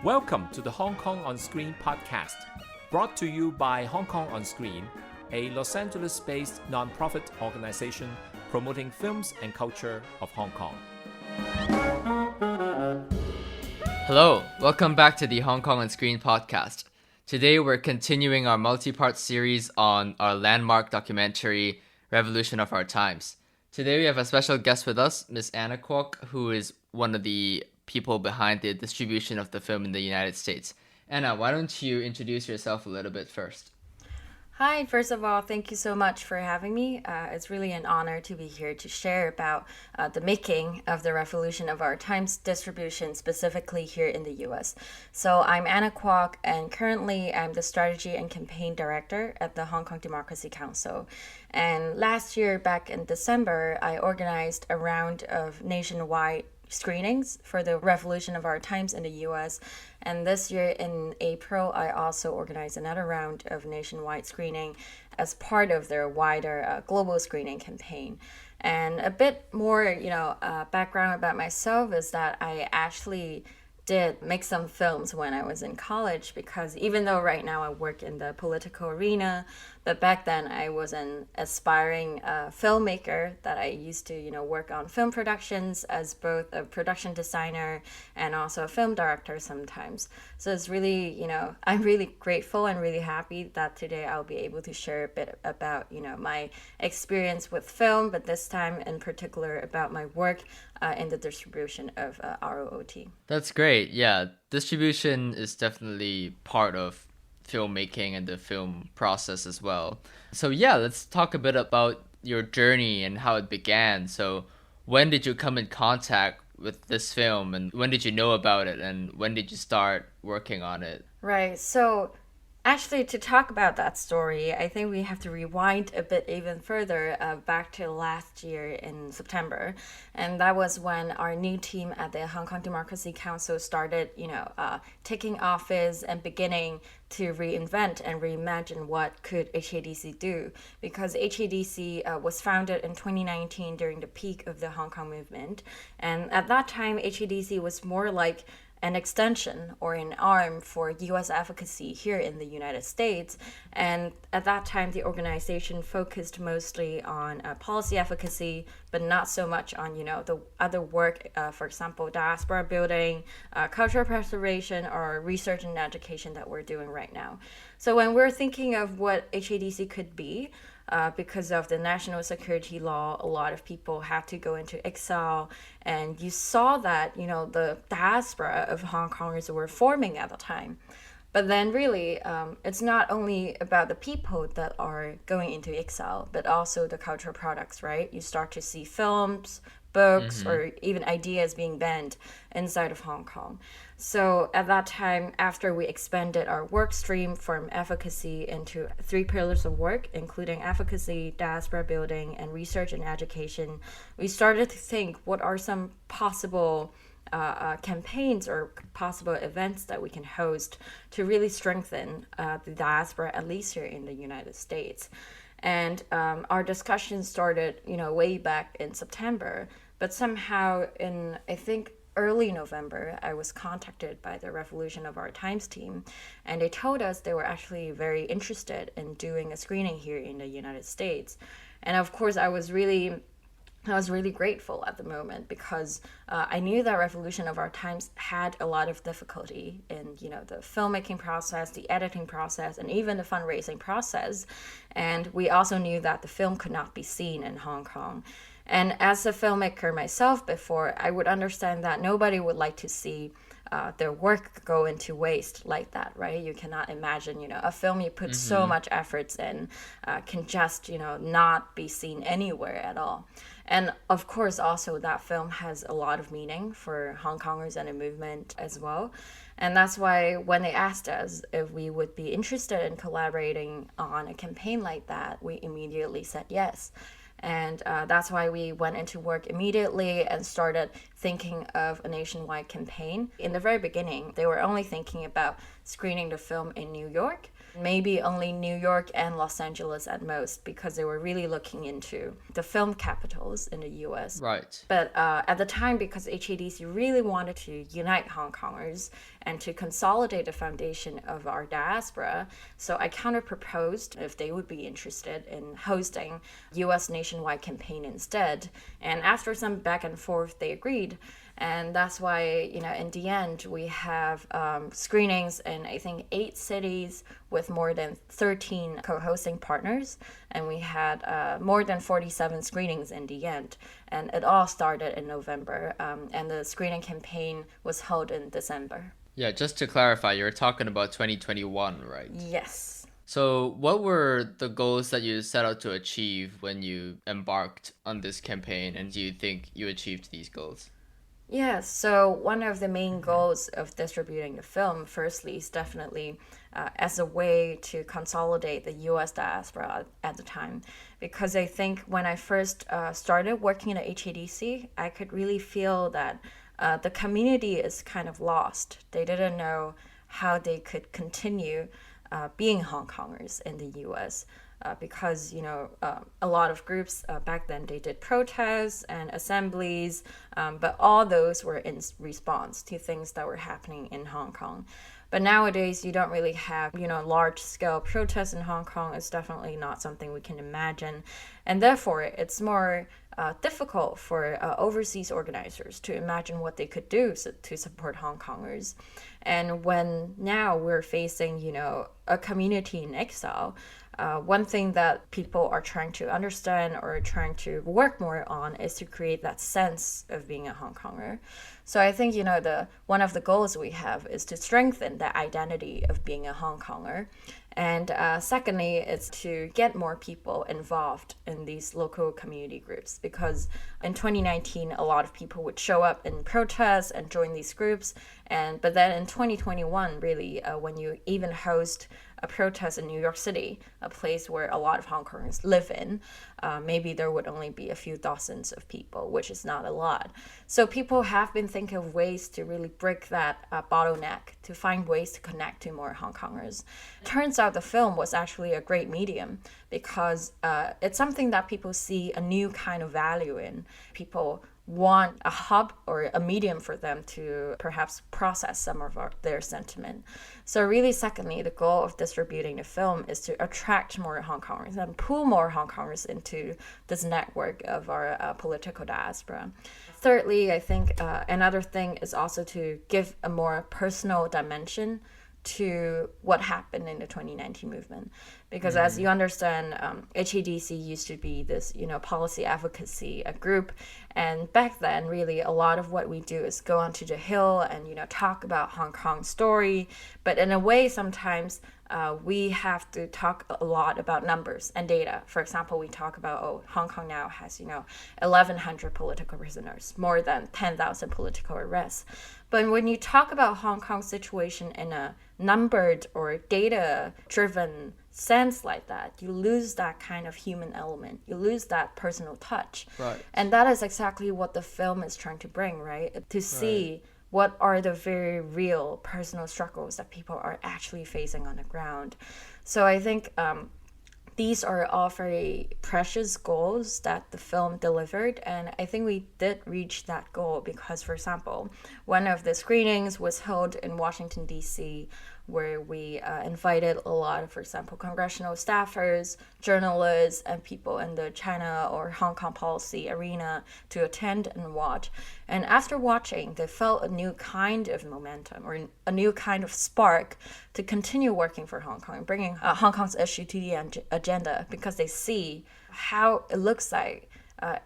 Welcome to the Hong Kong On Screen podcast, brought to you by Hong Kong On Screen, a Los Angeles-based non-profit organization promoting films and culture of Hong Kong. Hello, welcome back to the Hong Kong On Screen podcast. Today we're continuing our multi-part series on our landmark documentary, Revolution of Our Times. Today we have a special guest with us, Miss Anna Kwok, who is one of the people behind the distribution of the film in the United States. Anna, why don't you introduce yourself a little bit first? Hi, first of all, thank you so much for having me. It's really an honor to be here to share about the making of the Revolution of Our Times distribution, specifically here in the US. So I'm Anna Kwok, and currently I'm the Strategy and Campaign Director at the Hong Kong Democracy Council. And last year, back in December, I organized a round of nationwide screenings for the Revolution of Our Times in the US. And this year in April, I also organized another round of nationwide screening as part of their wider global screening campaign. And a bit more, background about myself is that I actually did make some films when I was in college, because even though right now I work in the political arena, but back then I was an aspiring filmmaker that I used to, work on film productions as both a production designer and also a film director sometimes. So it's really, I'm really grateful and really happy that today I'll be able to share a bit about, my experience with film, but this time in particular about my work in the distribution of ROOT. That's great. Yeah, distribution is definitely part of filmmaking and the film process as well. So yeah, let's talk a bit about your journey and how it began. So when did you come in contact with this film, and when did you know about it, and when did you start working on it? Right. So actually, to talk about that story, I think we have to rewind a bit even further back to last year in September. And that was when our new team at the Hong Kong Democracy Council started, taking office and beginning to reinvent and reimagine what could HKDC do. Because HKDC was founded in 2019 during the peak of the Hong Kong movement. And at that time, HKDC was more like an extension or an arm for U.S. advocacy here in the United States. And at that time, the organization focused mostly on policy advocacy, but not so much on, the other work, for example, diaspora building, cultural preservation, or research and education that we're doing right now. So when we're thinking of what HKDC could be, because of the national security law, a lot of people had to go into exile, and you saw that, the diaspora of Hong Kongers were forming at the time. But then really, it's not only about the people that are going into exile, but also the cultural products, right? You start to see films, books, or even ideas being banned inside of Hong Kong. So at that time, after we expanded our work stream from advocacy into 3 pillars of work, including advocacy, diaspora building, and research and education, we started to think what are some possible campaigns or possible events that we can host to really strengthen the diaspora, at least here in the United States. And our discussion started, way back in September, but somehow in, I think, early November, I was contacted by the Revolution of Our Times team, and they told us they were actually very interested in doing a screening here in the United States. And of course, I was really grateful at the moment, because I knew that Revolution of Our Times had a lot of difficulty in, the filmmaking process, the editing process, and even the fundraising process. And we also knew that the film could not be seen in Hong Kong. And as a filmmaker myself before, I would understand that nobody would like to see their work go into waste like that, right? You cannot imagine, a film you put so much efforts in can just, not be seen anywhere at all. And of course, also that film has a lot of meaning for Hong Kongers and the movement as well. And that's why when they asked us if we would be interested in collaborating on a campaign like that, we immediately said yes. And that's why we went into work immediately and started thinking of a nationwide campaign. In the very beginning, they were only thinking about screening the film in New York, maybe only New York and Los Angeles at most, because they were really looking into the film capitals in the US. Right. But at the time, because HKDC really wanted to unite Hong Kongers and to consolidate the foundation of our diaspora. So I counter-proposed if they would be interested in hosting U.S. nationwide campaign instead. And after some back and forth, they agreed. And that's why, in the end, we have screenings in, I think, 8 cities with more than 13 co-hosting partners. And we had more than 47 screenings in the end. And it all started in November. And the screening campaign was held in December. Yeah, just to clarify, you're talking about 2021, right? Yes. So what were the goals that you set out to achieve when you embarked on this campaign? And do you think you achieved these goals? Yeah, so one of the main goals of distributing the film, firstly, is definitely as a way to consolidate the U.S. diaspora at the time. Because I think when I first started working at HKDC, I could really feel that the community is kind of lost. They didn't know how they could continue being Hong Kongers in the U.S. Because, a lot of groups back then, they did protests and assemblies, but all those were in response to things that were happening in Hong Kong. But nowadays, you don't really have, large-scale protests in Hong Kong. It's definitely not something we can imagine. And therefore, it's more difficult for overseas organizers to imagine what they could do to support Hong Kongers. And when now we're facing, a community in exile, one thing that people are trying to understand or trying to work more on is to create that sense of being a Hong Konger. So I think, one of the goals we have is to strengthen the identity of being a Hong Konger. And secondly, it's to get more people involved in these local community groups, because in 2019, a lot of people would show up in protests and join these groups. But then in 2021, really, when you even host a protest in New York City, a place where a lot of Hong Kongers live in, maybe there would only be a few dozens of people, which is not a lot. So people have been thinking of ways to really break that bottleneck, to find ways to connect to more Hong Kongers. Turns out the film was actually a great medium, because it's something that people see a new kind of value in. People want a hub or a medium for them to perhaps process some of their sentiment. So really, secondly, the goal of distributing the film is to attract more Hong Kongers and pull more Hong Kongers into this network of our political diaspora. Thirdly, I think another thing is also to give a more personal dimension to what happened in the 2019 movement. Because as you understand, HKDC used to be this, policy advocacy group. And back then, really, a lot of what we do is go onto the Hill and, talk about Hong Kong's story. But in a way, sometimes we have to talk a lot about numbers and data. For example, we talk about, Hong Kong now has, 1,100 political prisoners, more than 10,000 political arrests. But when you talk about Hong Kong's situation in a numbered or data-driven sense like that, you lose that kind of human element. You lose that personal touch. Right. And that is exactly what the film is trying to bring, right? To see what are the very real personal struggles that people are actually facing on the ground. So I think these are all very precious goals that the film delivered, and I think we did reach that goal because, for example, one of the screenings was held in Washington, D.C., where we invited a lot of, for example, congressional staffers, journalists, and people in the China or Hong Kong policy arena to attend and watch. And after watching, they felt a new kind of momentum or a new kind of spark to continue working for Hong Kong and bringing Hong Kong's issue to the agenda, because they see how it looks like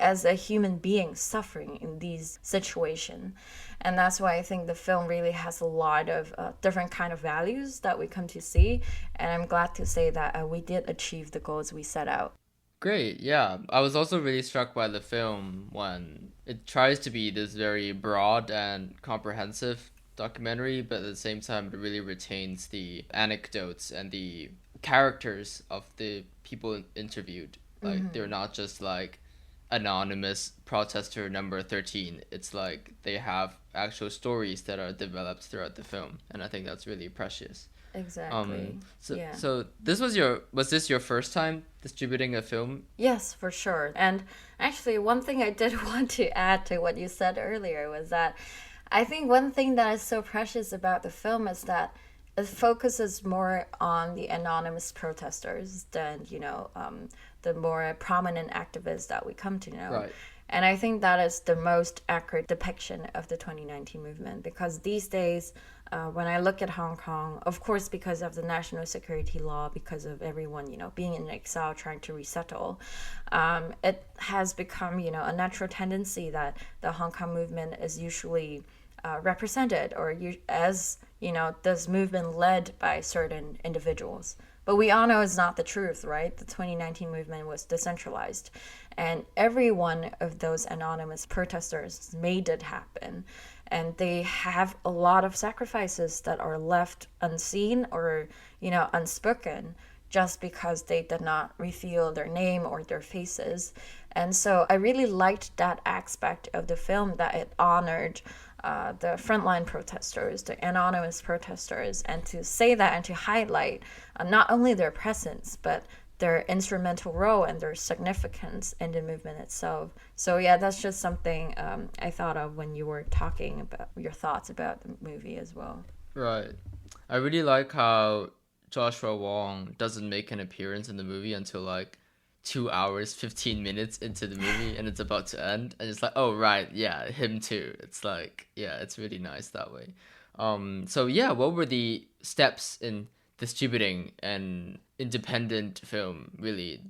as a human being suffering in these situations. And that's why I think the film really has a lot of different kind of values that we come to see. And I'm glad to say that we did achieve the goals we set out. Great, yeah. I was also really struck by the film when it tries to be this very broad and comprehensive documentary, but at the same time it really retains the anecdotes and the characters of the people interviewed. Like, they're not just like anonymous protester number 13. It's like they have actual stories that are developed throughout the film, and I think that's really precious. Exactly. So this was this your first time distributing a film? Yes, for sure. And actually, one thing I did want to add to what you said earlier was that I think one thing that is so precious about the film is that it focuses more on the anonymous protesters than, the more prominent activists that we come to know. Right. And I think that is the most accurate depiction of the 2019 movement, because these days, when I look at Hong Kong, of course, because of the national security law, because of everyone, being in exile, trying to resettle, it has become, a natural tendency that the Hong Kong movement is usually represented or as, this movement led by certain individuals. But we all know it's not the truth, right? The 2019 movement was decentralized. And every one of those anonymous protesters made it happen. And they have a lot of sacrifices that are left unseen or, unspoken, just because they did not reveal their name or their faces. And so I really liked that aspect of the film, that it honored the frontline protesters, the anonymous protesters, and to say that and to highlight not only their presence, but their instrumental role and their significance in the movement itself. So yeah, that's just something I thought of when you were talking about your thoughts about the movie as well. Right. I really like how Joshua Wong doesn't make an appearance in the movie until like 2 hours, 15 minutes into the movie and it's about to end. And it's like, oh, right, yeah, him too. It's like, yeah, it's really nice that way. So yeah, what were the steps in distributing an independent film, really?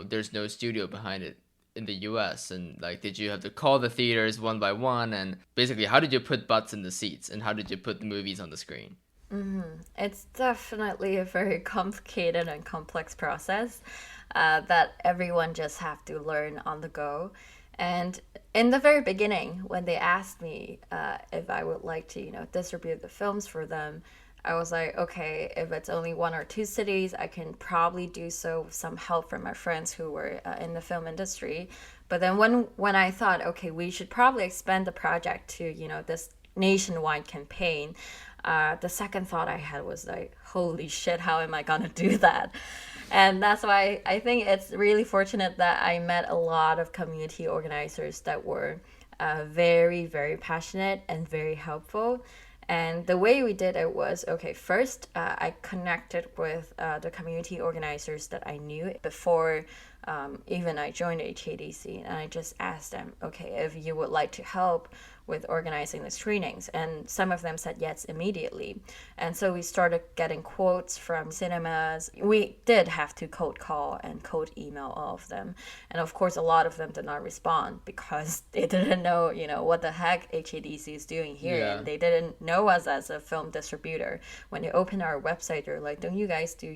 There's no studio behind it in the US, and like, did you have to call the theaters one by one? And basically, how did you put butts in the seats, and how did you put the movies on the screen? It's definitely a very complicated and complex process that everyone just have to learn on the go. And in the very beginning, when they asked me if I would like to, distribute the films for them, I was like, okay, if it's only 1 or 2 cities, I can probably do so with some help from my friends who were in the film industry. But then when I thought, okay, we should probably expand the project to, this nationwide campaign, the second thought I had was like, holy shit, how am I gonna do that? And that's why I think it's really fortunate that I met a lot of community organizers that were very, very passionate and very helpful. And the way we did it was, okay, first I connected with the community organizers that I knew before even I joined HKDC, and I just asked them, okay, if you would like to help with organizing the screenings, and some of them said yes immediately. And so we started getting quotes from cinemas. We did have to cold call and cold email all of them, and of course a lot of them did not respond because they didn't know, what the heck HKDC is doing here. Yeah. And they didn't know us as a film distributor. When they open our website, they're like, don't you guys do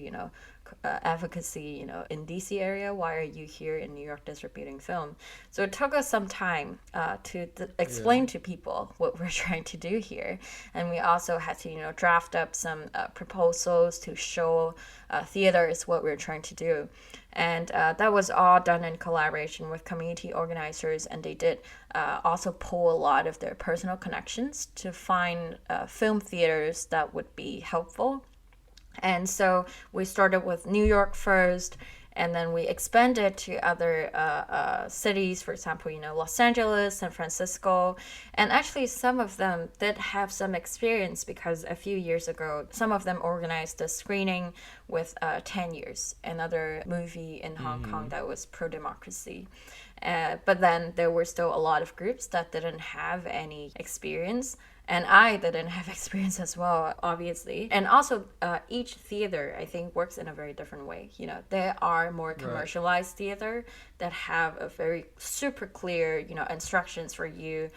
advocacy, in DC area? Why are you here in New York distributing film? So it took us some time to explain to people what we're trying to do here. And we also had to, draft up some proposals to show theaters what we're trying to do. And that was all done in collaboration with community organizers, and they did also pull a lot of their personal connections to find film theaters that would be helpful. And so we started with New York first, and then we expanded to other cities, for example, Los Angeles, San Francisco. And actually, some of them did have some experience because a few years ago, some of them organized a screening with 10 Years, another movie in Hong Kong that was pro-democracy. But then there were still a lot of groups that didn't have any experience. And I didn't have experience as well, obviously. And also, each theater, I think, works in a very different way. There are more commercialized theater that have a very super clear, instructions for you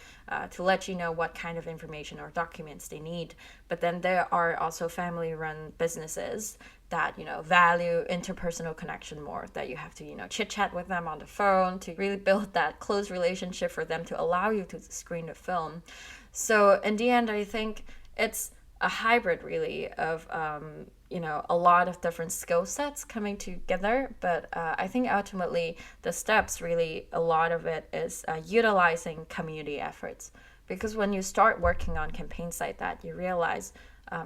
to let you know what kind of information or documents they need. But then there are also family-run businesses that, value interpersonal connection more, that you have to, chit-chat with them on the phone to really build that close relationship for them to allow you to screen the film. So in the end, I think it's a hybrid, really, of, a lot of different skill sets coming together. But I think ultimately the steps, really, a lot of it is utilizing community efforts. Because when you start working on campaigns like that, you realize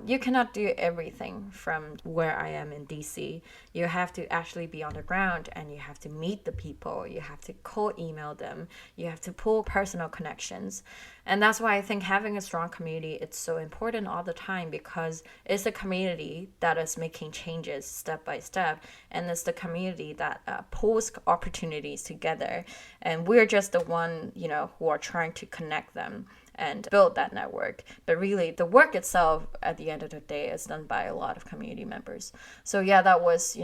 you cannot do everything from where I am in DC. You have to actually be on the ground and you have to meet the people. You have to email them. You have to pull personal connections. And that's why I think having a strong community, it's so important all the time, because it's the community that is making changes step by step. And it's the community that pulls opportunities together. And we're just the one, who are trying to connect them and build that network. But really, the work itself, at the end of the day, is done by a lot of community members. So yeah, that was,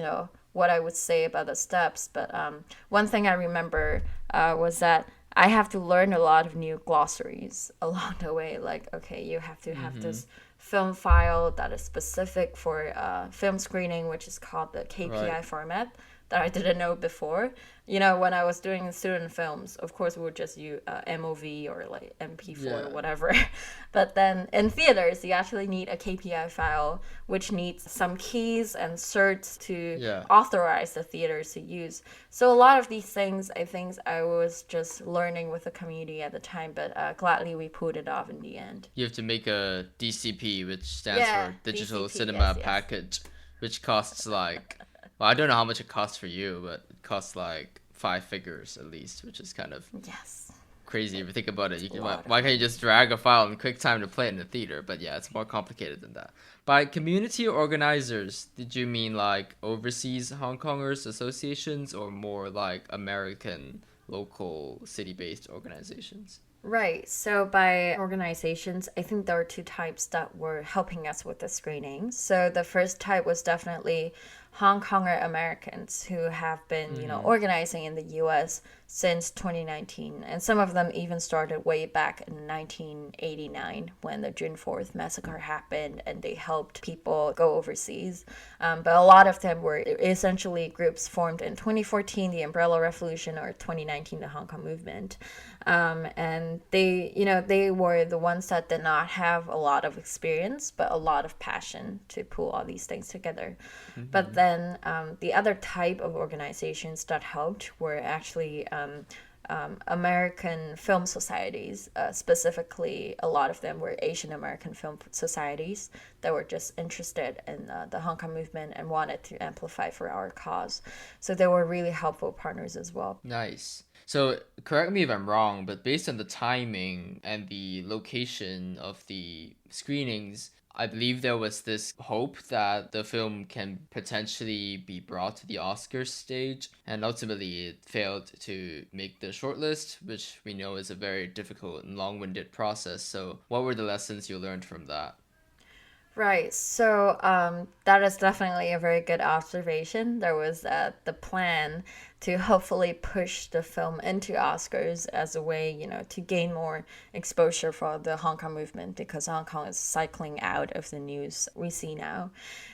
what I would say about the steps. But one thing I remember was that I have to learn a lot of new glossaries along the way. Like, okay, you have to have this film file that is specific for film screening, which is called the KPI format, that I didn't know before. When I was doing student films, of course, we would just use MOV or like MP4 or whatever. But then in theaters, you actually need a KPI file, which needs some keys and certs to authorize the theaters to use. So a lot of these things, I think I was just learning with the community at the time, but gladly we pulled it off in the end. You have to make a DCP, which stands for Digital Cinema Package, which costs like... Well, I don't know how much it costs for you, but it costs like 5 figures at least, which is kind of crazy if you think about it. Why can't you just drag a file in QuickTime to play it in the theater? But yeah, it's more complicated than that. By community organizers, did you mean like overseas Hong Kongers associations or more like American local city-based organizations? Right. So by organizations, I think there are 2 types that were helping us with the screening. So the first type was definitely Hong Konger Americans who have been, organizing in the U.S. since 2019. And some of them even started way back in 1989 when the June 4th massacre happened and they helped people go overseas. But a lot of them were essentially groups formed in 2014, the Umbrella Revolution, or 2019, the Hong Kong movement. And they were the ones that did not have a lot of experience, but a lot of passion to pull all these things together. But then the other type of organizations that helped were actually American film societies. Specifically, a lot of them were Asian American film societies that were just interested in the Hong Kong movement and wanted to amplify for our cause. So they were really helpful partners as well. Nice. So correct me if I'm wrong, but based on the timing and the location of the screenings, I believe there was this hope that the film can potentially be brought to the Oscars stage, and ultimately it failed to make the shortlist, which we know is a very difficult and long-winded process. So what were the lessons you learned from that? Right. So that is definitely a very good observation. There was the plan to hopefully push the film into Oscars as a way, to gain more exposure for the Hong Kong movement, because Hong Kong is cycling out of the news we see now.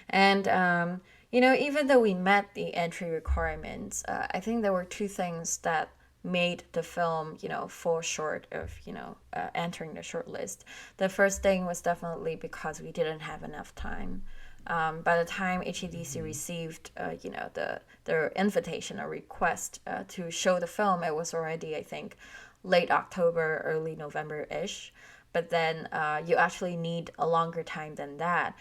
And, even though we met the entry requirements, I think there were 2 things that made the film, fall short of, entering the shortlist. The first thing was definitely because we didn't have enough time. By the time HKDC received, their invitation or request to show the film, it was already, I think, late October, early November-ish. But then you actually need a longer time than that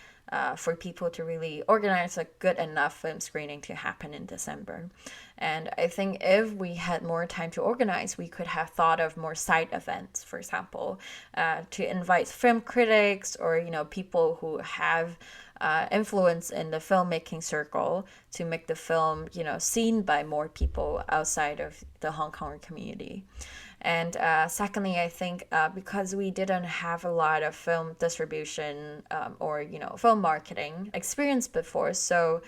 for people to really organize a good enough film screening to happen in December. And I think if we had more time to organize, we could have thought of more side events, for example, to invite film critics or, people who have influence in the filmmaking circle to make the film, seen by more people outside of the Hong Kong community. And secondly, I think because we didn't have a lot of film distribution or, film marketing experience before, so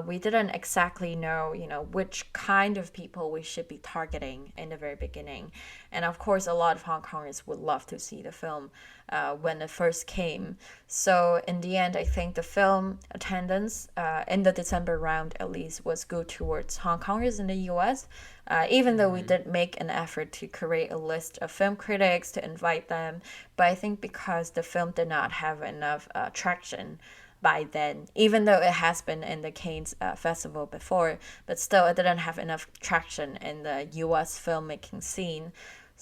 we didn't exactly know, which kind of people we should be targeting in the very beginning. And of course, a lot of Hong Kongers would love to see the film when it first came. So in the end, I think the film attendance in the December round, at least, was good towards Hong Kongers in the US. Even though we did make an effort to create a list of film critics to invite them, but I think because the film did not have enough traction by then, even though it has been in the Cannes Festival before, but still it didn't have enough traction in the US filmmaking scene.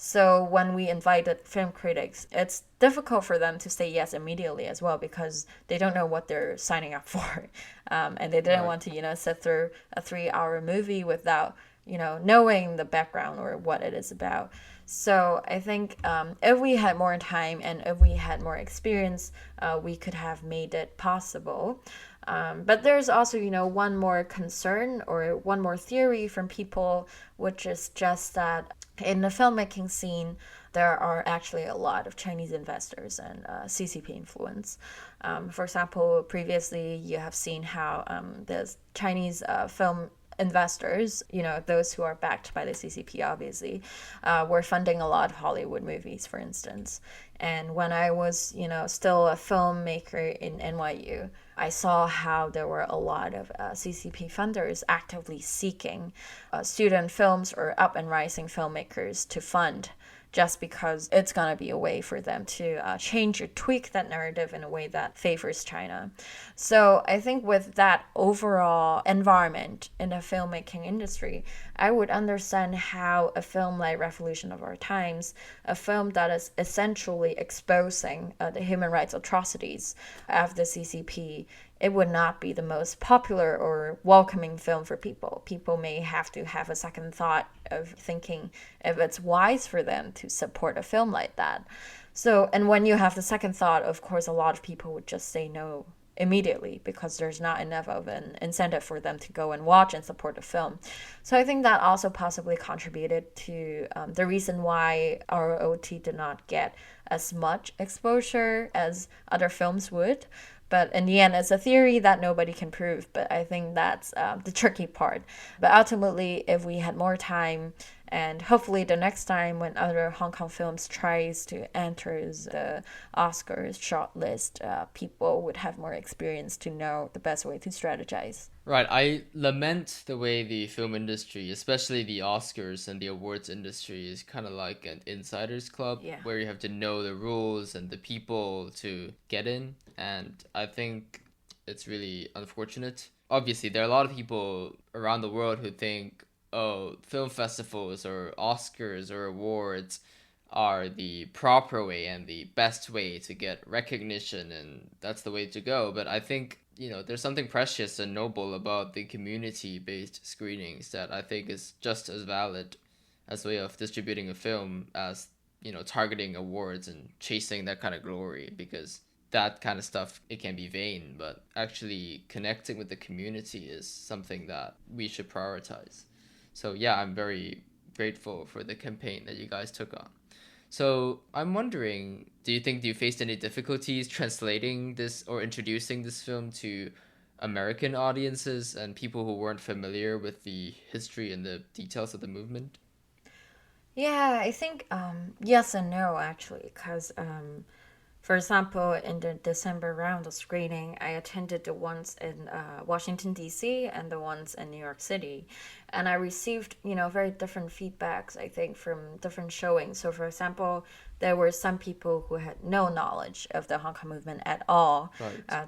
So when we invited film critics, it's difficult for them to say yes immediately as well, because they don't know what they're signing up for. And they didn't want to, sit through a 3-hour movie without, knowing the background or what it is about. So I think if we had more time and if we had more experience, we could have made it possible. But there's also, one more concern or one more theory from people, which is just that in the filmmaking scene, there are actually a lot of Chinese investors and CCP influence. For example, previously you have seen how the Chinese film investors, those who are backed by the CCP, obviously, were funding a lot of Hollywood movies, for instance. And when I was, still a filmmaker in NYU, I saw how there were a lot of CCP funders actively seeking student films or up and rising filmmakers to fund, just because it's going to be a way for them to change or tweak that narrative in a way that favors China. So I think with that overall environment in the filmmaking industry, I would understand how a film like Revolution of Our Times, a film that is essentially exposing the human rights atrocities of the CCP, it would not be the most popular or welcoming film for people. People may have to have a second thought of thinking if it's wise for them to support a film like that. So, and when you have the second thought, of course, a lot of people would just say no immediately, because there's not enough of an incentive for them to go and watch and support the film. So I think that also possibly contributed to the reason why ROT did not get as much exposure as other films would. But in the end, it's a theory that nobody can prove. But I think that's the tricky part. But ultimately, if we had more time, and hopefully the next time when other Hong Kong films tries to enter the Oscars shortlist, people would have more experience to know the best way to strategize. Right. I lament the way the film industry, especially the Oscars and the awards industry, is kind of like an insiders club, where you have to know the rules and the people to get in. And I think it's really unfortunate. Obviously, there are a lot of people around the world who think, oh, film festivals or Oscars or awards are the proper way and the best way to get recognition, and that's the way to go. But I think, there's something precious and noble about the community-based screenings that I think is just as valid as a way of distributing a film as, targeting awards and chasing that kind of glory, because that kind of stuff, it can be vain, but actually connecting with the community is something that we should prioritize. So yeah, I'm very grateful for the campaign that you guys took on. So I'm wondering, do you faced any difficulties translating this or introducing this film to American audiences and people who weren't familiar with the history and the details of the movement? Yeah, I think yes and no, actually, because for example, in the December round of screening, I attended the ones in Washington, D.C. and the ones in New York City. And I received, very different feedbacks, I think, from different showings. So, for example, there were some people who had no knowledge of the Hong Kong movement at all,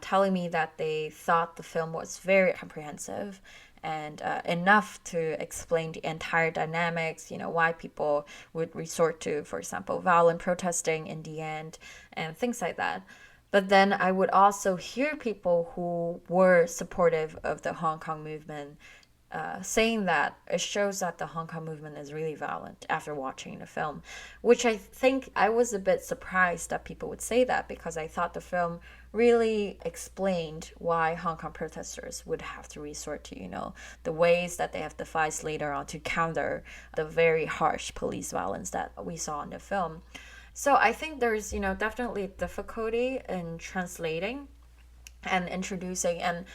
telling me that they thought the film was very comprehensive and enough to explain the entire dynamics, why people would resort to, for example, violent protesting in the end and things like that. But then I would also hear people who were supportive of the Hong Kong movement saying that it shows that the Hong Kong movement is really violent after watching the film, which I think I was a bit surprised that people would say that, because I thought the film really explained why Hong Kong protesters would have to resort to, the ways that they have devised later on to counter the very harsh police violence that we saw in the film. So I think there's, definitely difficulty in translating and introducing and,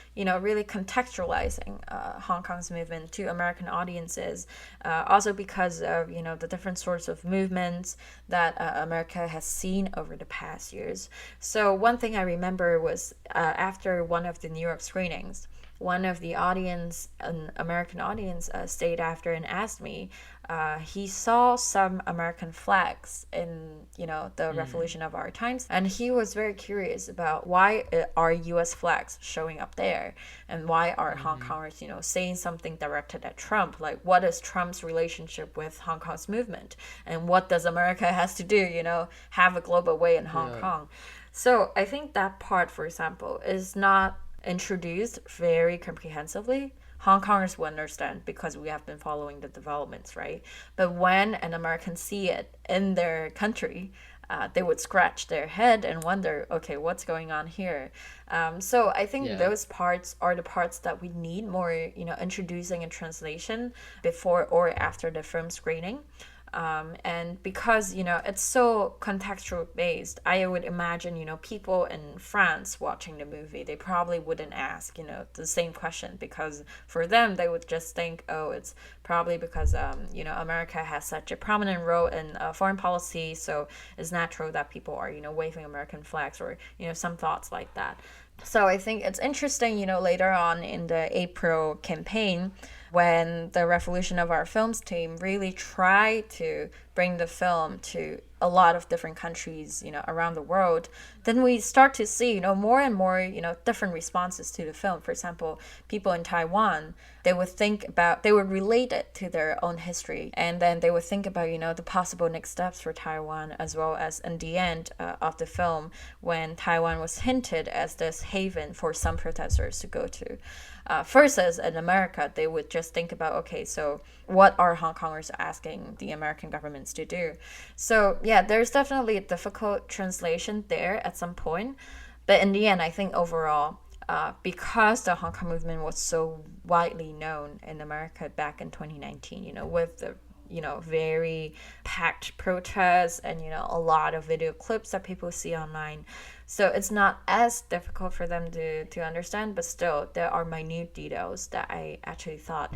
really contextualizing Hong Kong's movement to American audiences, also because of, the different sorts of movements that America has seen over the past years. So one thing I remember was after one of the New York screenings, one of the audience, an American audience, stayed after and asked me, he saw some American flags in, the revolution of our times, and he was very curious about why are U.S. flags showing up there, and why are Hong Kongers, saying something directed at Trump, like what is Trump's relationship with Hong Kong's movement, and what does America has to do, have a global way in Hong Kong. So I think that part, for example, is not introduced very comprehensively. Hong Kongers will understand because we have been following the developments, right? But when an American see it in their country, they would scratch their head and wonder, okay, what's going on here? So I think those parts are the parts that we need more, introducing in translation before or after the film screening. And because, it's so contextual based, I would imagine, people in France watching the movie, they probably wouldn't ask, the same question, because for them, they would just think, oh, it's probably because, America has such a prominent role in foreign policy, so it's natural that people are, waving American flags, or, some thoughts like that. So I think it's interesting, later on in the April campaign, when the Revolution of Our Films team really tried to bring the film to a lot of different countries, around the world, then we start to see, more and more, different responses to the film. For example, people in Taiwan, they would relate it to their own history. And then they would think about, the possible next steps for Taiwan, as well as in the end of the film, when Taiwan was hinted as this haven for some protesters to go to. Versus in America, they would just think about, okay, so what are Hong Kongers asking the American governments to do? So yeah, there's definitely a difficult translation there at some point. But in the end, I think overall, because the Hong Kong movement was so widely known in America back in 2019, with the very packed protests and, a lot of video clips that people see online. So it's not as difficult for them to understand, but still there are minute details that I actually thought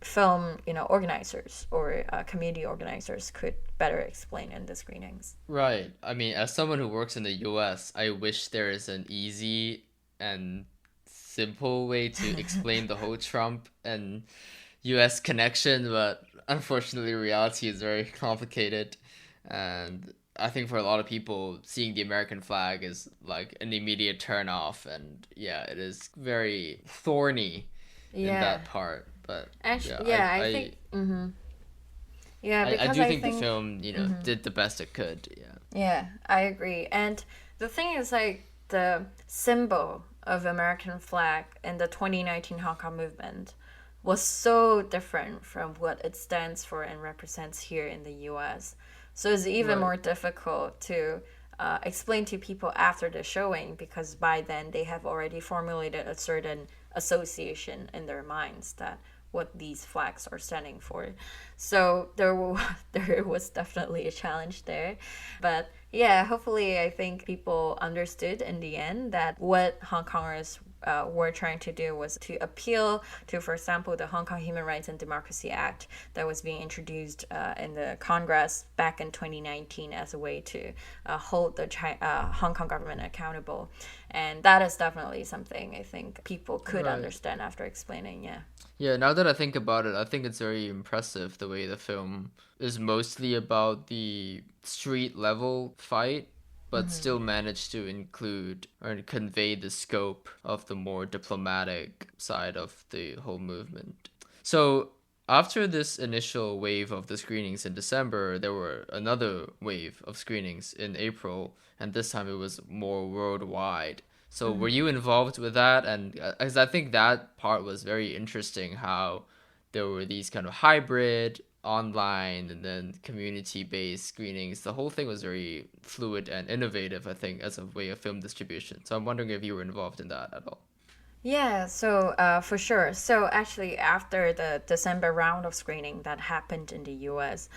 film, organizers or community organizers could better explain in the screenings. Right. I mean, as someone who works in the US, I wish there is an easy and simple way to explain the whole Trump and US connection, but unfortunately reality is very complicated, and I think for a lot of people, seeing the American flag is like an immediate turn off, and it is very thorny in that part. But actually, I think because I do think the film did the best it could. Yeah, I agree. And the thing is, like, the symbol of American flag in the 2019 Hong Kong movement was so different from what it stands for and represents here in the US. So it's even more difficult to explain to people after the showing, because by then they have already formulated a certain association in their minds that what these flags are standing for. So there was definitely a challenge there. But yeah, hopefully I think people understood in the end that what Hong Kongers were trying to do was to appeal to, for example, the Hong Kong Human Rights and Democracy Act that was being introduced in the Congress back in 2019 as a way to hold the Hong Kong government accountable. And that is definitely something I think people could understand after explaining, Yeah, now that I think about it, I think it's very impressive the way the film is mostly about the street level fight, but still managed to include or convey the scope of the more diplomatic side of the whole movement. So after this initial wave of the screenings in December, there were another wave of screenings in April, and this time it was more worldwide. So were you involved with that? And because I think that part was very interesting, how there were these kind of hybrid, online, and then community-based screenings. The whole thing was very fluid and innovative, I think, as a way of film distribution. So I'm wondering if you were involved in that at all. Yeah, so for sure. So actually, after the December round of screening that happened in the US,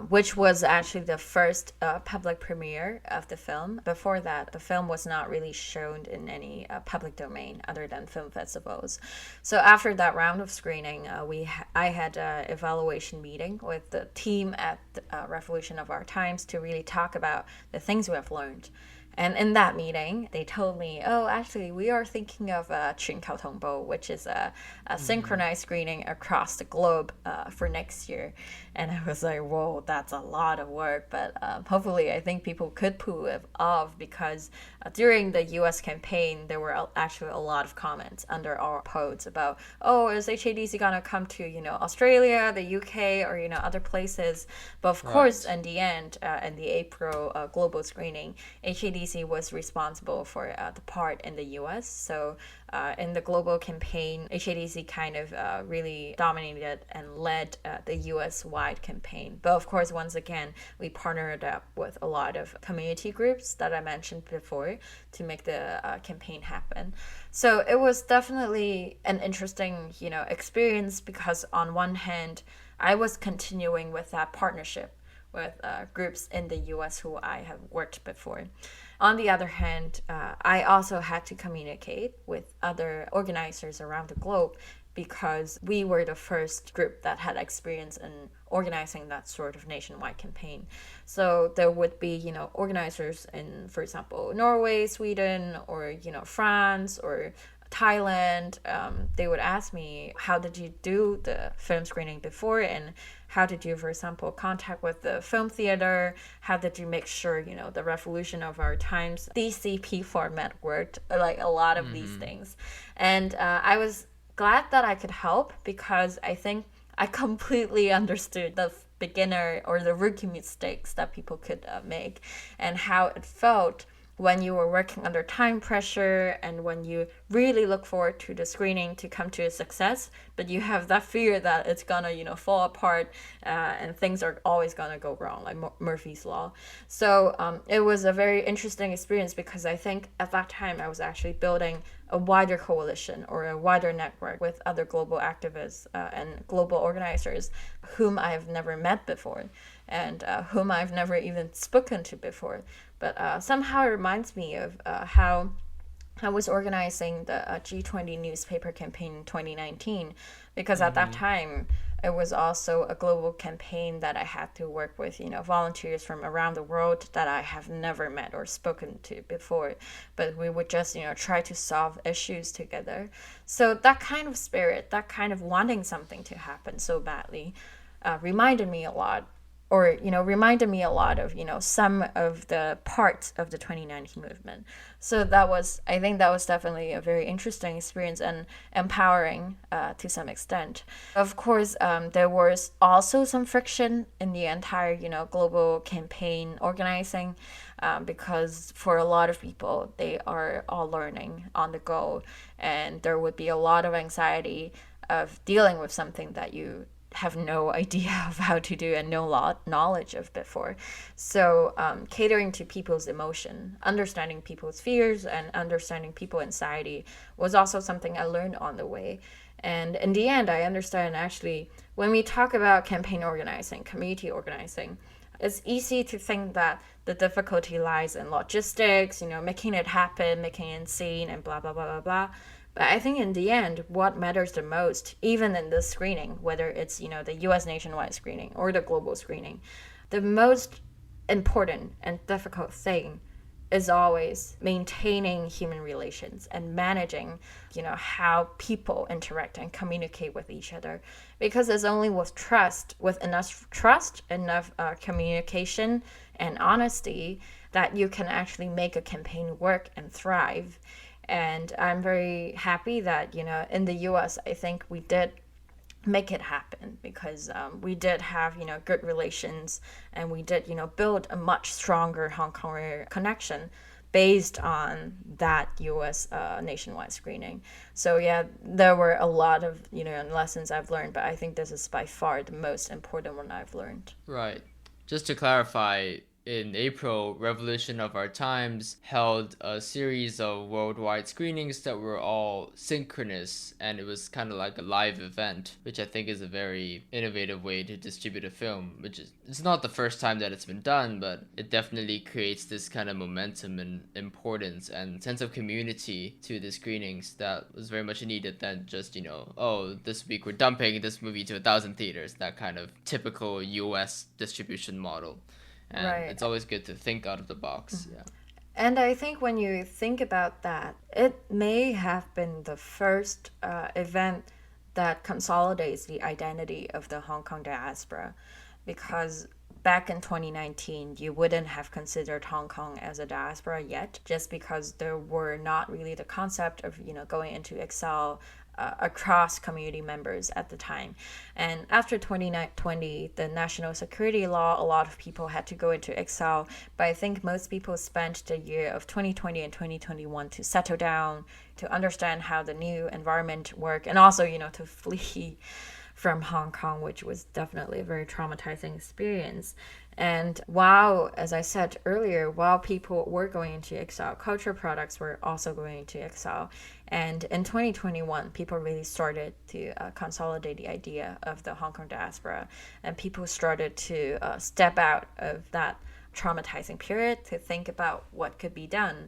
which was actually the first public premiere of the film. Before that, the film was not really shown in any public domain other than film festivals. So after that round of screening, I had an evaluation meeting with the team at Revolution of Our Times to really talk about the things we have learned. And in that meeting, they told me, oh, actually, we are thinking of Tongbo, which is a synchronized screening across the globe for next year. And I was like, whoa, that's a lot of work. But hopefully, I think people could pull it off because during the US campaign, there were actually a lot of comments under our posts about, oh, is HKDC going to come to, Australia, the UK, or, other places? But of course, in the end, in the April global screening, HKDC was responsible for the part in the US. So in the global campaign, HKDC kind of really dominated and led the US-wide campaign. But of course, once again, we partnered up with a lot of community groups that I mentioned before to make the campaign happen. So it was definitely an interesting, experience because on one hand, I was continuing with that partnership with groups in the US who I have worked before. On the other hand, I also had to communicate with other organizers around the globe because we were the first group that had experience in organizing that sort of nationwide campaign. So there would be, organizers in, for example, Norway, Sweden, or, France, or Thailand. They would ask me, how did you do the film screening before, and how did you, for example, contact with the film theater? How did you make sure, the revolution of our times, DCP format worked, like a lot of these things. And I was glad that I could help because I think I completely understood the beginner or the rookie mistakes that people could make and how it felt when you were working under time pressure and when you really look forward to the screening to come to a success, but you have that fear that it's gonna, fall apart and things are always gonna go wrong, like Murphy's Law. So it was a very interesting experience because I think at that time I was actually building a wider coalition or a wider network with other global activists and global organizers whom I've never met before and whom I've never even spoken to before. But somehow it reminds me of how I was organizing the G20 newspaper campaign in 2019, because at that time, it was also a global campaign that I had to work with, volunteers from around the world that I have never met or spoken to before. But we would just, try to solve issues together. So that kind of spirit, that kind of wanting something to happen so badly reminded me a lot of, some of the parts of the 2019 movement. So I think that was definitely a very interesting experience and empowering to some extent. Of course, there was also some friction in the entire, global campaign organizing because for a lot of people, they are all learning on the go. And there would be a lot of anxiety of dealing with something that you have no idea of how to do and no knowledge of before. So catering to people's emotion, understanding people's fears and understanding people's anxiety was also something I learned on the way. And in the end, I understand actually when we talk about campaign organizing, community organizing, it's easy to think that the difficulty lies in logistics, making it happen, making it seen and blah, blah, blah, blah, blah. But I think in the end, what matters the most, even in this screening, whether it's, the US nationwide screening or the global screening, the most important and difficult thing is always maintaining human relations and managing, how people interact and communicate with each other. Because it's only with enough trust, enough communication and honesty that you can actually make a campaign work and thrive. And I'm very happy that, in the US, I think we did make it happen because we did have, good relations and we did, build a much stronger Hong Konger connection based on that US nationwide screening. So yeah, there were a lot of, lessons I've learned, but I think this is by far the most important one I've learned. Right. Just to clarify, in April, Revolution of Our Times held a series of worldwide screenings that were all synchronous, and it was kind of like a live event, which I think is a very innovative way to distribute a film, it's not the first time that it's been done, but it definitely creates this kind of momentum and importance and sense of community to the screenings that was very much needed than just, this week we're dumping this movie to 1,000 theaters, that kind of typical US distribution model. And It's always good to think out of the box. Yeah. And I think when you think about that, it may have been the first event that consolidates the identity of the Hong Kong diaspora, because back in 2019, you wouldn't have considered Hong Kong as a diaspora yet, just because there were not really the concept of, going into exile across community members at the time. And after 2020, the national security law, a lot of people had to go into exile. But I think most people spent the year of 2020 and 2021 to settle down, to understand how the new environment worked, and also, to flee from Hong Kong, which was definitely a very traumatizing experience. And while, as I said earlier, while people were going into exile, cultural products were also going into exile. And in 2021, people really started to consolidate the idea of the Hong Kong diaspora, and people started to step out of that traumatizing period to think about what could be done.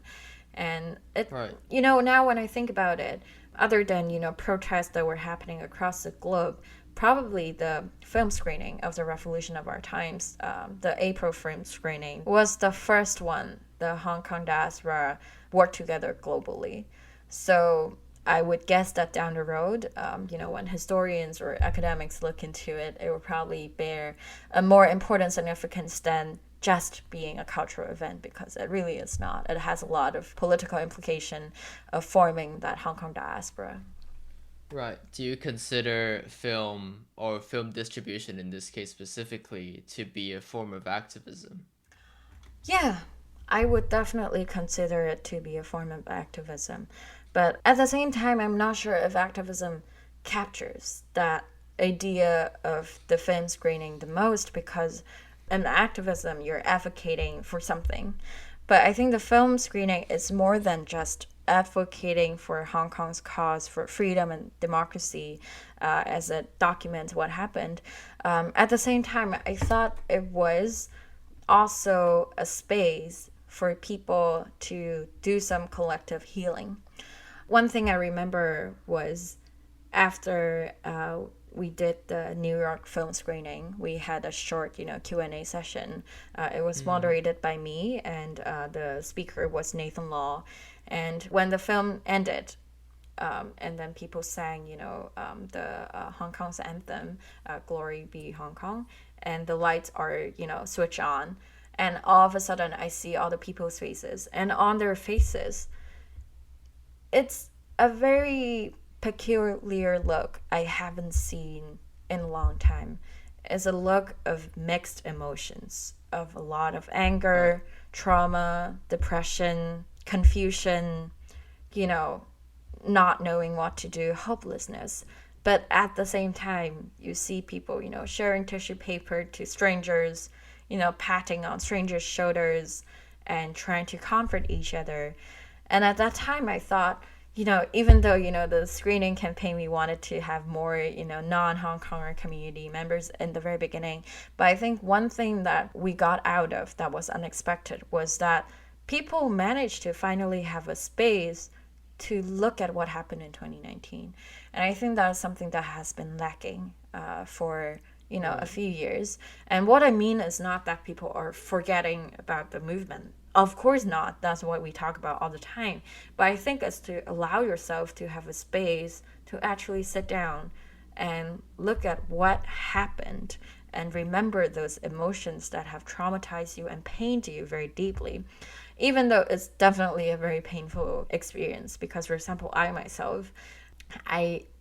And it, Right. Now when I think about it, other than, protests that were happening across the globe, probably the film screening of The Revolution of Our Times, the April film screening, was the first one the Hong Kong diaspora worked together globally. So I would guess that down the road, when historians or academics look into it, it will probably bear a more important significance than just being a cultural event, because it really is not. It has a lot of political implication of forming that Hong Kong diaspora. Right. Do you consider film or film distribution in this case specifically to be a form of activism? Yeah, I would definitely consider it to be a form of activism. But at the same time, I'm not sure if activism captures that idea of the film screening the most, because in activism, you're advocating for something. But I think the film screening is more than just advocating for Hong Kong's cause for freedom and democracy as it documents what happened. At the same time, I thought it was also a space for people to do some collective healing. One thing I remember was after we did the New York film screening, we had a short, Q&A session. It was moderated by me, and the speaker was Nathan Law. And when the film ended, and then people sang, the Hong Kong's anthem, Glory Be Hong Kong, and the lights are, switch on. And all of a sudden, I see all the people's faces. And on their faces, it's a very peculiar look I haven't seen in a long time. It's a look of mixed emotions, of a lot of anger, trauma, depression, confusion, not knowing what to do, hopelessness. But at the same time, you see people, sharing tissue paper to strangers, patting on strangers' shoulders and trying to comfort each other. And at that time, I thought, even though, the screening campaign, we wanted to have more, non-Hong Konger community members in the very beginning. But I think one thing that we got out of that was unexpected was that people managed to finally have a space to look at what happened in 2019. And I think that is something that has been lacking for, a few years. And what I mean is not that people are forgetting about the movement. Of course not. That's what we talk about all the time. But I think it's to allow yourself to have a space to actually sit down and look at what happened and remember those emotions that have traumatized you and pained you very deeply. Even though it's definitely a very painful experience, because, for example, I myself,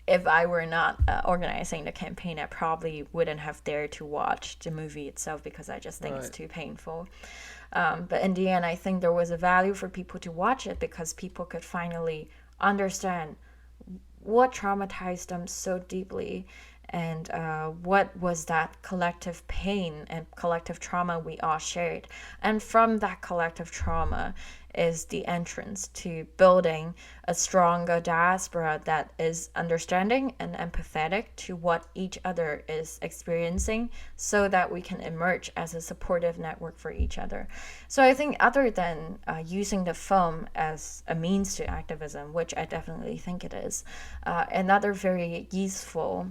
if I were not organizing the campaign, I probably wouldn't have dared to watch the movie itself, because I just think it's too painful. But in the end, I think there was a value for people to watch it, because people could finally understand what traumatized them so deeply, and what was that collective pain and collective trauma we all shared. And from that collective trauma is the entrance to building a stronger diaspora that is understanding and empathetic to what each other is experiencing, so that we can emerge as a supportive network for each other. So I think other than using the film as a means to activism, which I definitely think it is, another very useful,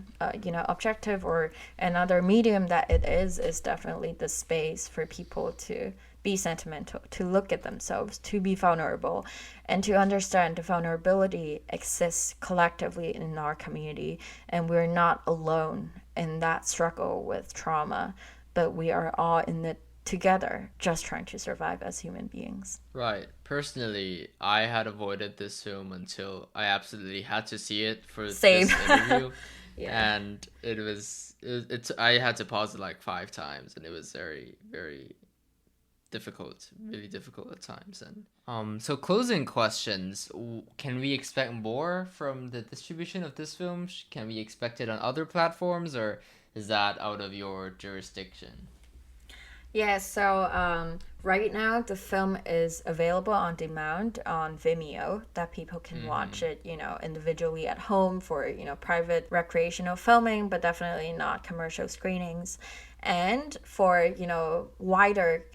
objective, or another medium that it is definitely the space for people to be sentimental, to look at themselves, to be vulnerable, and to understand the vulnerability exists collectively in our community, and we're not alone in that struggle with trauma, but we are all in it together, just trying to survive as human beings. Right. Personally, I had avoided this film until I absolutely had to see it for Same. this interview. Yeah. And I had to pause it like 5 times, and it was very, very difficult, really difficult at times. And so closing questions, can we expect more from the distribution of this film? Can we expect it on other platforms, or is that out of your jurisdiction? Yeah, so right now the film is available on demand on Vimeo, that people can watch it, individually at home for, private recreational filming, but definitely not commercial screenings. And for, wider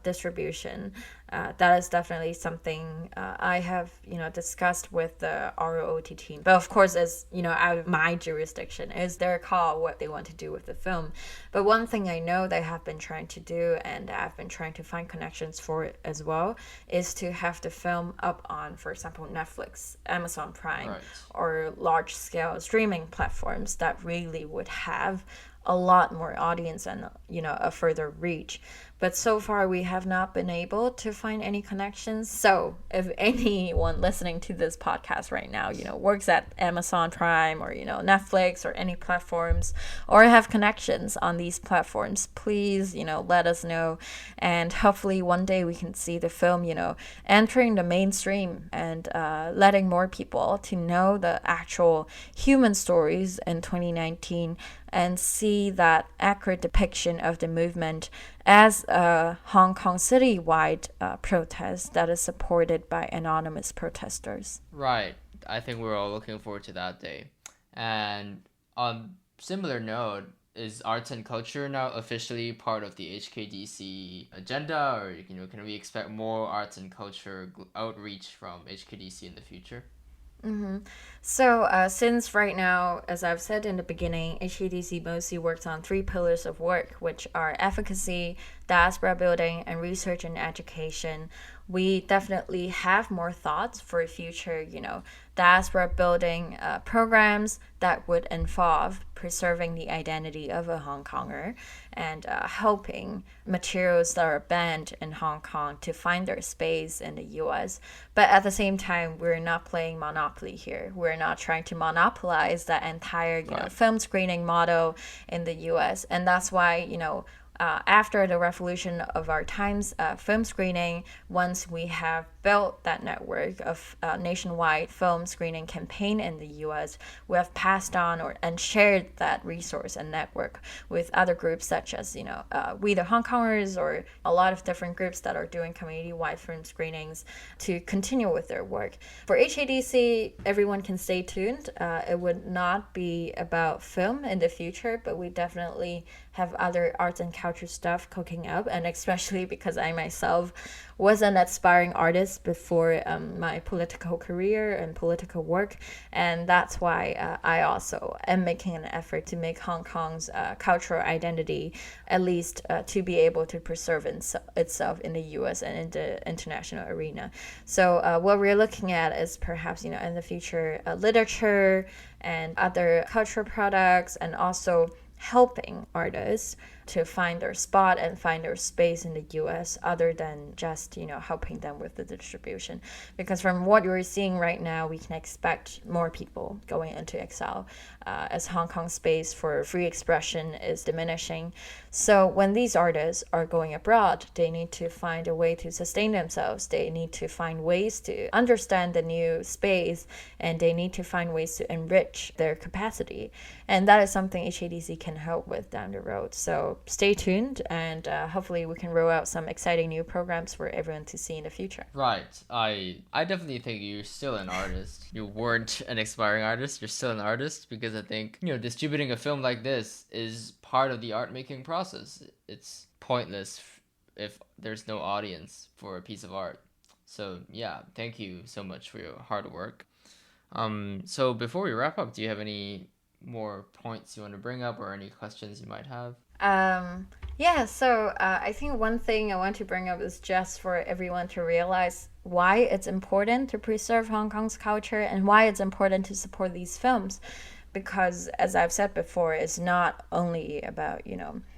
distribution, that is definitely something I have, discussed with the ROOT team. But of course, it's, out of my jurisdiction. It's their call what they want to do with the film. But one thing I know they have been trying to do, and I've been trying to find connections for it as well, is to have the film up on, for example, Netflix, Amazon Prime, Right. or large-scale streaming platforms that really would have a lot more audience and a further reach. But so far we have not been able to find any connections. So if anyone listening to this podcast right now works at Amazon Prime or Netflix or any platforms, or have connections on these platforms, please let us know, and hopefully one day we can see the film entering the mainstream and letting more people to know the actual human stories in 2019 and see that accurate depiction of the movement as a Hong Kong city-wide protest that is supported by anonymous protesters. Right. I think we're all looking forward to that day. And on similar note, is arts and culture now officially part of the HKDC agenda, or can we expect more arts and culture outreach from HKDC in the future? So since right now, as I've said in the beginning, HKDC mostly works on 3 pillars of work, which are advocacy, diaspora building, and research and education. We definitely have more thoughts for future, diaspora building programs that would involve preserving the identity of a Hong Konger and helping materials that are banned in Hong Kong to find their space in the US. But at the same time, we're not playing Monopoly here. We're not trying to monopolize that entire, Right. film screening model in the US. And that's why, after the revolution of our times film screening, once we have built that network of nationwide film screening campaign in the US, we have passed on and shared that resource and network with other groups such as, We the Hong Kongers, or a lot of different groups that are doing community-wide film screenings to continue with their work. For HKDC, everyone can stay tuned. It would not be about film in the future, but we definitely have other arts and culture stuff cooking up, and especially because I myself was an aspiring artist before my political career and political work, and that's why I also am making an effort to make Hong Kong's cultural identity, at least to be able to preserve itself in the US and in the international arena. So what we're looking at is perhaps in the future literature and other cultural products, and also helping artists to find their spot and find their space in the US, other than just helping them with the distribution. Because from what we're seeing right now, we can expect more people going into exile as Hong Kong's space for free expression is diminishing. So when these artists are going abroad, they need to find a way to sustain themselves. They need to find ways to understand the new space, and they need to find ways to enrich their capacity. And that is something HKDC can help with down the road. So stay tuned, and hopefully we can roll out some exciting new programs for everyone to see in the future. Right. I definitely think you're still an artist. You weren't an aspiring artist. You're still an artist, because I think, distributing a film like this is part of the art making process. It's pointless if there's no audience for a piece of art. So yeah, thank you so much for your hard work. So before we wrap up, do you have any more points you want to bring up, or any questions you might have? Yeah, so I think one thing I want to bring up is just for everyone to realize why it's important to preserve Hong Kong's culture and why it's important to support these films. Because, as I've said before, it's not only about,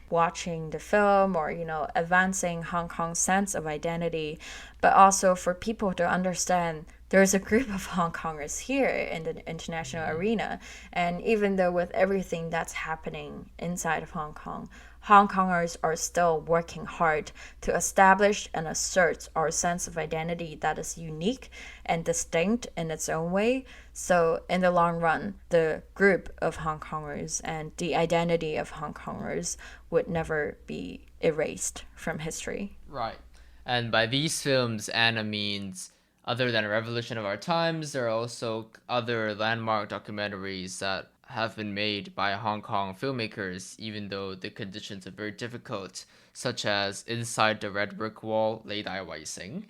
watching the film or, advancing Hong Kong's sense of identity, but also for people to understand there's a group of Hong Kongers here in the international arena. And even though with everything that's happening inside of Hong Kong, Hong Kongers are still working hard to establish and assert our sense of identity that is unique and distinct in its own way. So, in the long run, the group of Hong Kongers and the identity of Hong Kongers would never be erased from history. Right. And by these films, Anna means other than A Revolution of Our Times, there are also other landmark documentaries that have been made by Hong Kong filmmakers, even though the conditions are very difficult, such as Inside the Red Brick Wall, 理大圍城,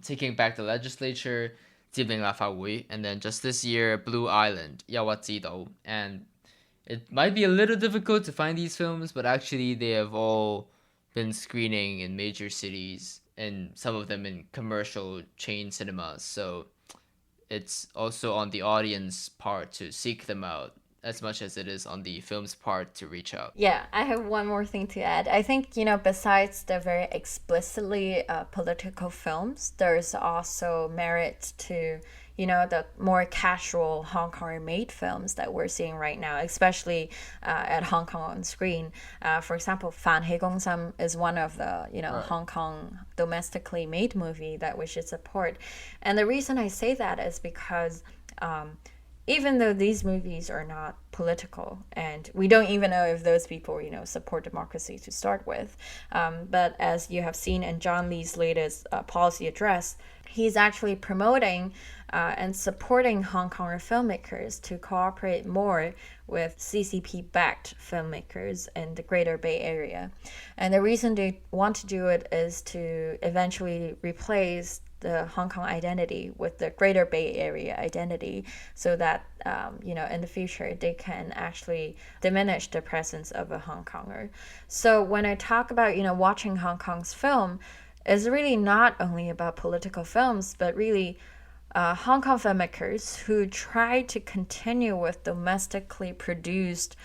Taking Back the Legislature, 佔領立法會, and then just this year, Blue Island, 憂鬱之島. And it might be a little difficult to find these films, but actually they have all been screening in major cities, and some of them in commercial chain cinemas. So it's also on the audience part to seek them out as much as it is on the film's part to reach out. Yeah, I have one more thing to add. I think, besides the very explicitly political films, there's also merit to, the more casual Hong Kong made films that we're seeing right now, especially at Hong Kong on screen. For example, 飯戲攻心 is one of the, Right. Hong Kong domestically made movie that we should support. And the reason I say that is because even though these movies are not political, and we don't even know if those people, support democracy to start with, but as you have seen in John Lee's latest policy address, he's actually promoting and supporting Hong Konger filmmakers to cooperate more with CCP-backed filmmakers in the Greater Bay Area. And the reason they want to do it is to eventually replace the Hong Kong identity with the Greater Bay Area identity, so that in the future they can actually diminish the presence of a Hong Konger. So when I talk about watching Hong Kong's film, it's really not only about political films, but really Hong Kong filmmakers who try to continue with domestically produced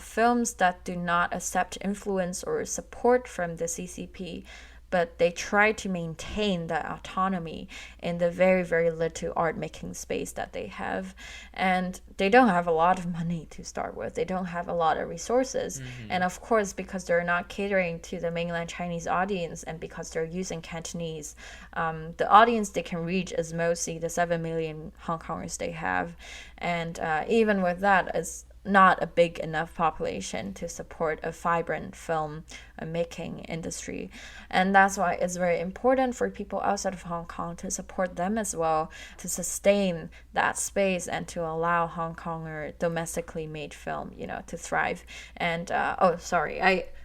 films that do not accept influence or support from the CCP, but they try to maintain that autonomy in the very, very little art-making space that they have. And they don't have a lot of money to start with. They don't have a lot of resources. Mm-hmm. And of course, because they're not catering to the mainland Chinese audience and because they're using Cantonese, the audience they can reach is mostly the 7 million Hong Kongers they have. And even with that, it's not a big enough population to support a vibrant film making industry. And that's why it's very important for people outside of Hong Kong to support them as well, to sustain that space and to allow Hong Konger domestically made film, to thrive. And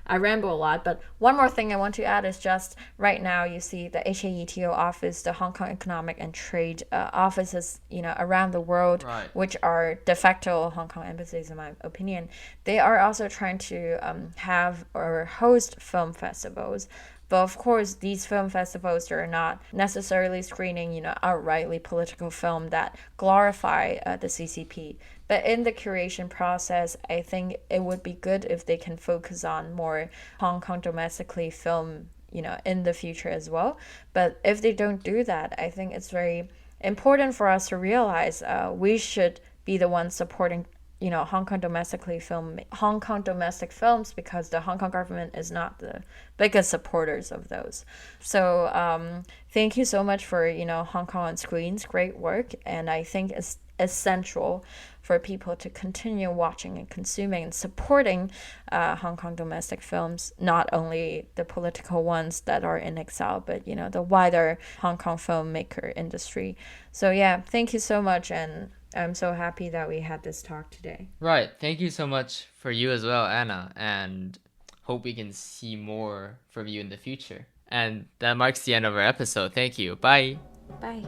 I ramble a lot, but one more thing I want to add is just right now you see the HKDC office, the Hong Kong Economic and Trade offices, around the world, Right. which are de facto Hong Kong embassies, in my opinion. They are also trying to have or host film festivals. But of course, these film festivals are not necessarily screening, outrightly political film that glorify the CCP. But in the curation process, I think it would be good if they can focus on more Hong Kong domestically film, in the future as well. But if they don't do that, I think it's very important for us to realize we should be the ones supporting Hong Kong domestic films, because the Hong Kong government is not the biggest supporters of those. So thank you so much for Hong Kong on Screen's great work, and I think it's essential for people to continue watching and consuming and supporting Hong Kong domestic films, not only the political ones that are in exile, but the wider Hong Kong filmmaker industry. So yeah, thank you so much, and I'm so happy that we had this talk today. Right. Thank you so much for you as well, Anna, and hope we can see more from you in the future. And that marks the end of our episode. Thank you. Bye. Bye.